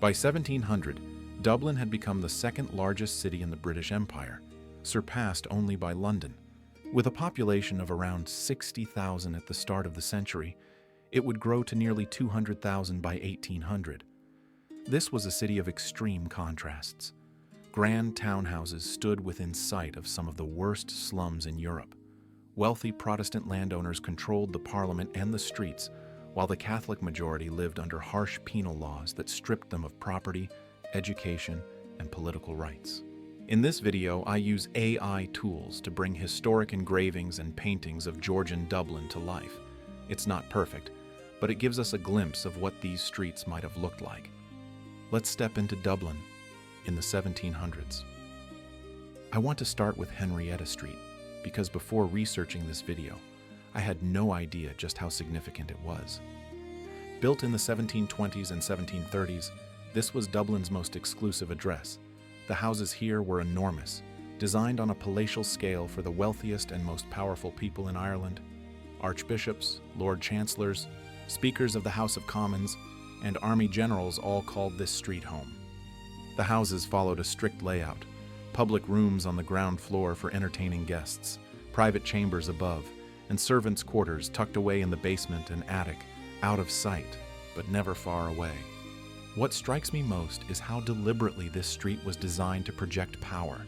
By 1700, Dublin had become the second largest city in the British Empire, surpassed only by London. With a population of around 60,000 at the start of the century, it would grow to nearly 200,000 by 1800. This was a city of extreme contrasts. Grand townhouses stood within sight of some of the worst slums in Europe. Wealthy Protestant landowners controlled the parliament and the streets, while the Catholic majority lived under harsh penal laws that stripped them of property, education, and political rights. In this video, I use AI tools to bring historic engravings and paintings of Georgian Dublin to life. It's not perfect, but it gives us a glimpse of what these streets might have looked like. Let's step into Dublin in the 1700s. I want to start with Henrietta Street, because before researching this video, I had no idea just how significant it was. Built in the 1720s and 1730s, this was Dublin's most exclusive address. The houses here were enormous, designed on a palatial scale for the wealthiest and most powerful people in Ireland. Archbishops, Lord Chancellors, Speakers of the House of Commons, and Army generals all called this street home. The houses followed a strict layout: public rooms on the ground floor for entertaining guests, private chambers above, and servants' quarters tucked away in the basement and attic, out of sight, but never far away. What strikes me most is how deliberately this street was designed to project power: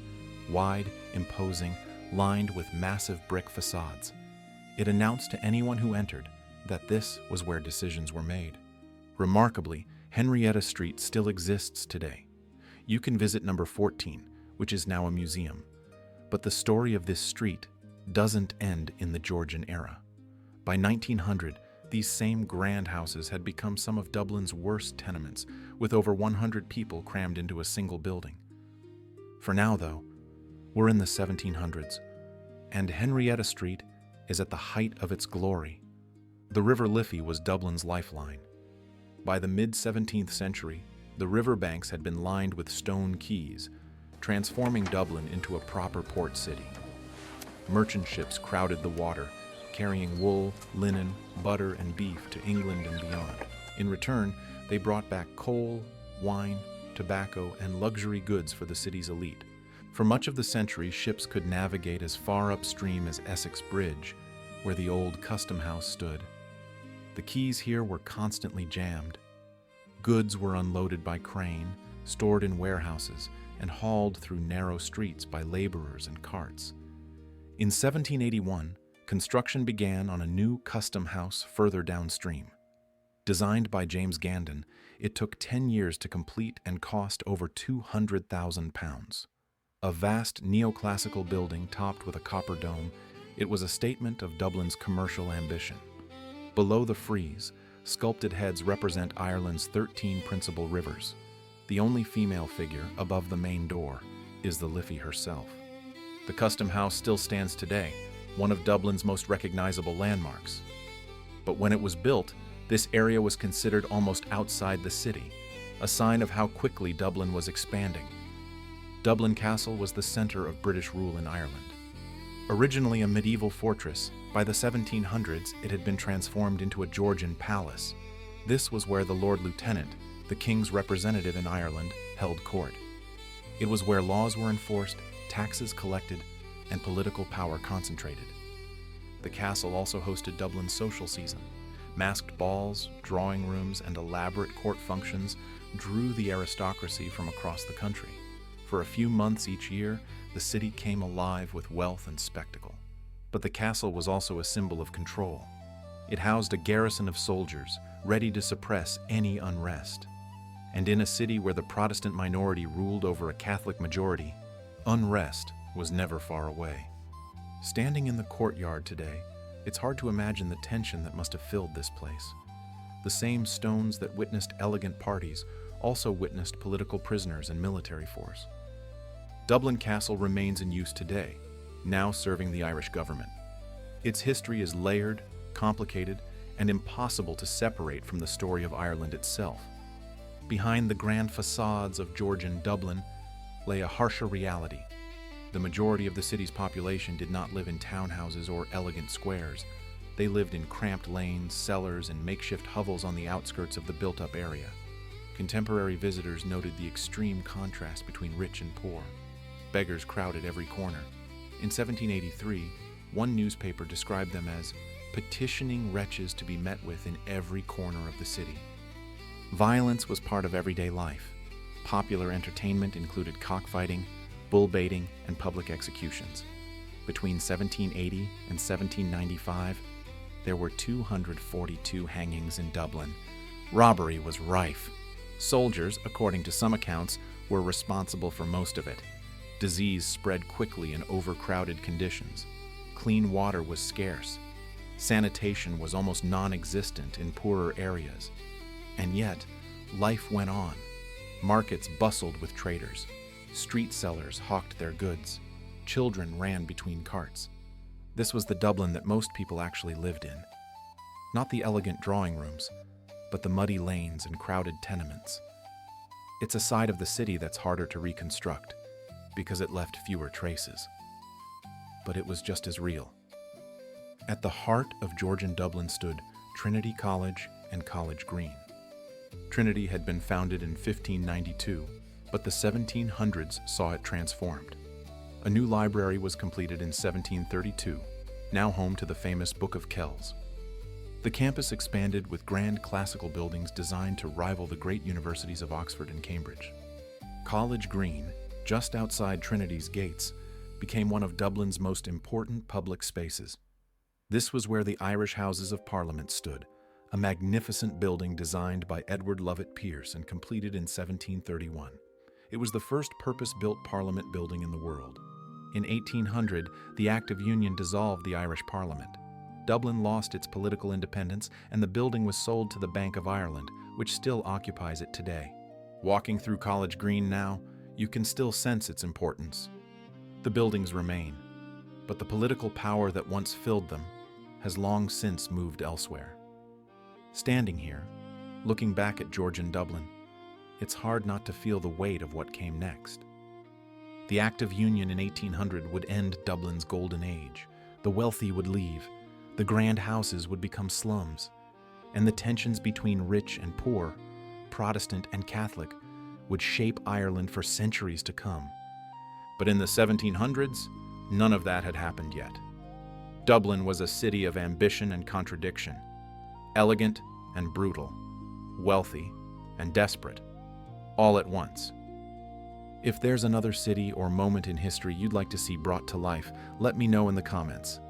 wide, imposing, lined with massive brick facades. It announced to anyone who entered that this was where decisions were made. Remarkably, Henrietta Street still exists today. You can visit number 14, which is now a museum. But the story of this street doesn't end in the Georgian era. By 1900, these same grand houses had become some of Dublin's worst tenements, with over 100 people crammed into a single building. For now, though, we're in the 1700s, and Henrietta Street is at the height of its glory. The River Liffey was Dublin's lifeline. By the mid-17th century, the riverbanks had been lined with stone quays, transforming Dublin into a proper port city. Merchant ships crowded the water, carrying wool, linen, butter, and beef to England and beyond. In return, they brought back coal, wine, tobacco, and luxury goods for the city's elite. For much of the century, ships could navigate as far upstream as Essex Bridge, where the old custom house stood. The quays here were constantly jammed. Goods were unloaded by crane, stored in warehouses, and hauled through narrow streets by laborers and carts. In 1781, construction began on a new custom house further downstream. Designed by James Gandon, it took 10 years to complete and cost over £200,000. A vast neoclassical building topped with a copper dome, it was a statement of Dublin's commercial ambition. Below the frieze, sculpted heads represent Ireland's 13 principal rivers. The only female figure above the main door is the Liffey herself. The custom house still stands today, one of Dublin's most recognizable landmarks. But when it was built, this area was considered almost outside the city, a sign of how quickly Dublin was expanding. Dublin Castle was the center of British rule in Ireland. Originally a medieval fortress, by the 1700s it had been transformed into a Georgian palace. This was where the Lord Lieutenant, the king's representative in Ireland, held court. It was where laws were enforced, taxes collected, and political power concentrated. The castle also hosted Dublin's social season. Masked balls, drawing rooms, and elaborate court functions drew the aristocracy from across the country. For a few months each year, the city came alive with wealth and spectacle. But the castle was also a symbol of control. It housed a garrison of soldiers, ready to suppress any unrest. And in a city where the Protestant minority ruled over a Catholic majority, unrest was never far away. Standing in the courtyard today, it's hard to imagine the tension that must have filled this place. The same stones that witnessed elegant parties also witnessed political prisoners and military force. Dublin Castle remains in use today, now serving the Irish government. Its history is layered, complicated, and impossible to separate from the story of Ireland itself. Behind the grand facades of Georgian Dublin lay a harsher reality. The majority of the city's population did not live in townhouses or elegant squares. They lived in cramped lanes, cellars, and makeshift hovels on the outskirts of the built-up area. Contemporary visitors noted the extreme contrast between rich and poor. Beggars crowded every corner. In 1783, one newspaper described them as petitioning wretches to be met with in every corner of the city. Violence was part of everyday life. Popular entertainment included cockfighting, bull baiting, and public executions. Between 1780 and 1795, there were 242 hangings in Dublin. Robbery was rife. Soldiers, according to some accounts, were responsible for most of it. Disease spread quickly in overcrowded conditions. Clean water was scarce. Sanitation was almost non-existent in poorer areas. And yet, life went on. Markets bustled with traders. Street sellers hawked their goods. Children ran between carts. This was the Dublin that most people actually lived in. Not the elegant drawing rooms, but the muddy lanes and crowded tenements. It's a side of the city that's harder to reconstruct, because it left fewer traces. But it was just as real. At the heart of Georgian Dublin stood Trinity College and College Green. Trinity had been founded in 1592, but the 1700s saw it transformed. A new library was completed in 1732, now home to the famous Book of Kells. The campus expanded with grand classical buildings designed to rival the great universities of Oxford and Cambridge. College Green, just outside Trinity's gates, became one of Dublin's most important public spaces. This was where the Irish Houses of Parliament stood, a magnificent building designed by Edward Lovett Pearce and completed in 1731. It was the first purpose-built Parliament building in the world. In 1800, the Act of Union dissolved the Irish Parliament. Dublin lost its political independence, and the building was sold to the Bank of Ireland, which still occupies it today. Walking through College Green now, you can still sense its importance. The buildings remain, but the political power that once filled them has long since moved elsewhere. Standing here, looking back at Georgian Dublin, it's hard not to feel the weight of what came next. The Act of Union in 1800 would end Dublin's golden age. The wealthy would leave, the grand houses would become slums, and the tensions between rich and poor, Protestant and Catholic, would shape Ireland for centuries to come. But in the 1700s, none of that had happened yet. Dublin was a city of ambition and contradiction, elegant and brutal, wealthy and desperate, all at once. If there's another city or moment in history you'd like to see brought to life, let me know in the comments.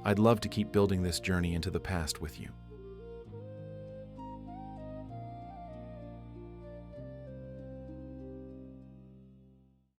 I'd love to keep building this journey into the past with you.